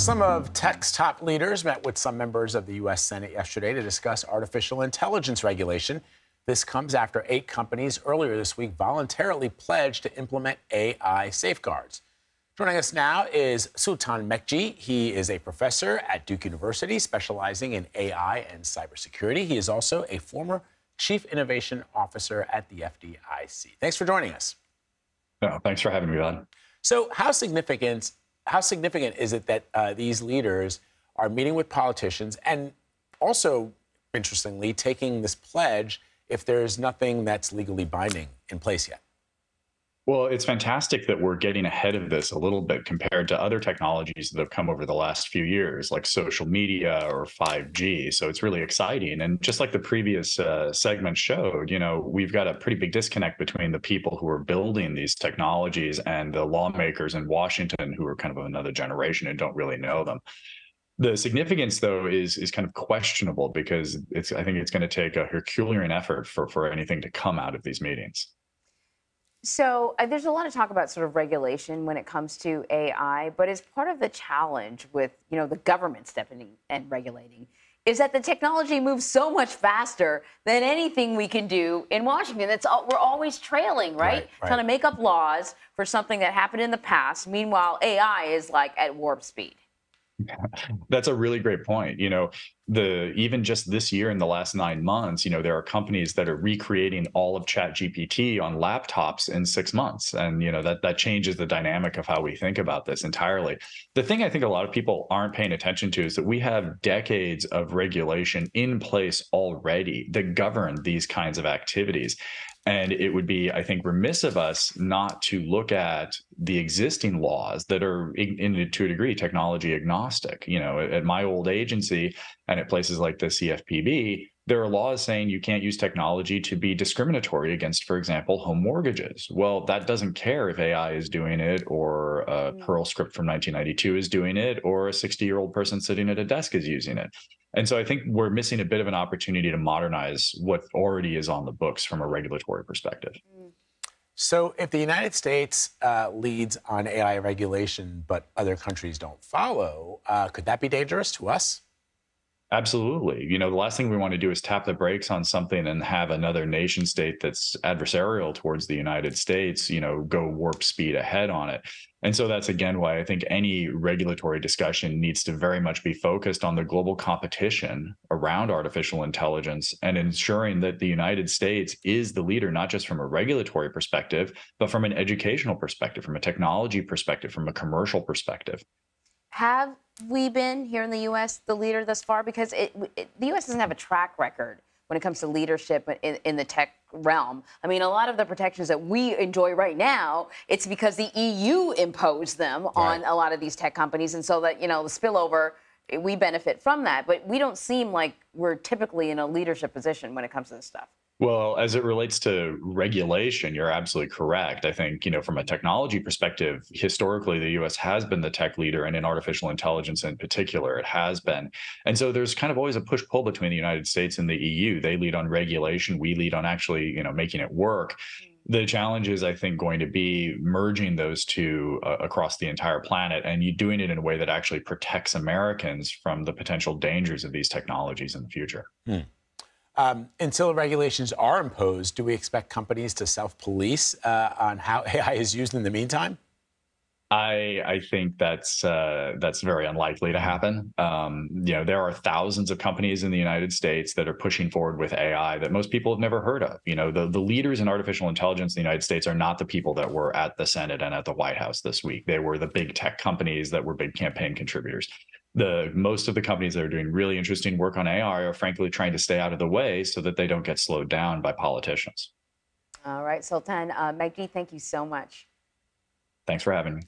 Some of tech's top leaders met with some members of the U.S. Senate yesterday to discuss artificial intelligence regulation. This comes after 8 companies earlier this week voluntarily pledged to implement AI safeguards. Joining us now is Sultan Meghji. He is a professor at Duke University specializing in AI and cybersecurity. He is also a former chief innovation officer at the FDIC. Thanks for joining us. No, thanks for having me on. So how significant is it that these leaders are meeting with politicians and also, interestingly, taking this pledge if there's nothing that's legally binding in place yet? Well, it's fantastic that we're getting ahead of this a little bit compared to other technologies that have come over the last few years, like social media or 5G. So it's really exciting. And just like the previous segment showed, we've got a pretty big disconnect between the people who are building these technologies and the lawmakers in Washington who are kind of another generation and don't really know them. The significance, though, is kind of questionable because I think it's going to take a Herculean effort for anything to come out of these meetings. So there's a lot of talk about sort of regulation when it comes to AI, but as part of the challenge with, the government stepping in and regulating is that the technology moves so much faster than anything we can do in Washington. We're always trailing, right? Trying to make up laws for something that happened in the past. Meanwhile, AI is like at warp speed. That's a really great point. Even just this year in the last 9 months, there are companies that are recreating all of ChatGPT on laptops in 6 months. And, that changes the dynamic of how we think about this entirely. The thing I think a lot of people aren't paying attention to is that we have decades of regulation in place already that govern these kinds of activities. And it would be, I think, remiss of us not to look at the existing laws that are, to a degree, technology agnostic. At my old agency and at places like the CFPB, there are laws saying you can't use technology to be discriminatory against, for example, home mortgages. Well, that doesn't care if AI is doing it or a Perl script from 1992 is doing it or a 60-year-old person sitting at a desk is using it. And so I think we're missing a bit of an opportunity to modernize what already is on the books from a regulatory perspective. So if the United States leads on AI regulation, but other countries don't follow, could that be dangerous to us? Absolutely. The last thing we want to do is tap the brakes on something and have another nation state that's adversarial towards the United States, go warp speed ahead on it. And so that's, again, why I think any regulatory discussion needs to very much be focused on the global competition around artificial intelligence and ensuring that the United States is the leader, not just from a regulatory perspective, but from an educational perspective, from a technology perspective, from a commercial perspective. Have we been here in the U.S. the leader thus far? Because the U.S. doesn't have a track record when it comes to leadership in the tech realm. I mean, a lot of the protections that we enjoy right now, it's because the EU imposed them on a lot of these tech companies. And so that, the spillover, we benefit from that. But we don't seem like we're typically in a leadership position when it comes to this stuff. Well, as it relates to regulation, you're absolutely correct. I think, from a technology perspective, historically, the U.S. has been the tech leader, and in artificial intelligence in particular, it has been. And so there's kind of always a push-pull between the United States and the EU. They lead on regulation. We lead on actually, making it work. The challenge is, I think, going to be merging those two across the entire planet and you doing it in a way that actually protects Americans from the potential dangers of these technologies in the future. Until regulations are imposed, do we expect companies to self-police on how AI is used in the meantime? I think that's very unlikely to happen. There are thousands of companies in the United States that are pushing forward with AI that most people have never heard of. The leaders in artificial intelligence in the United States are not the people that were at the Senate and at the White House this week. They were the big tech companies that were big campaign contributors. Most of the companies that are doing really interesting work on AI are frankly trying to stay out of the way so that they don't get slowed down by politicians. All right, Sultan Meghji, thank you so much. Thanks for having me.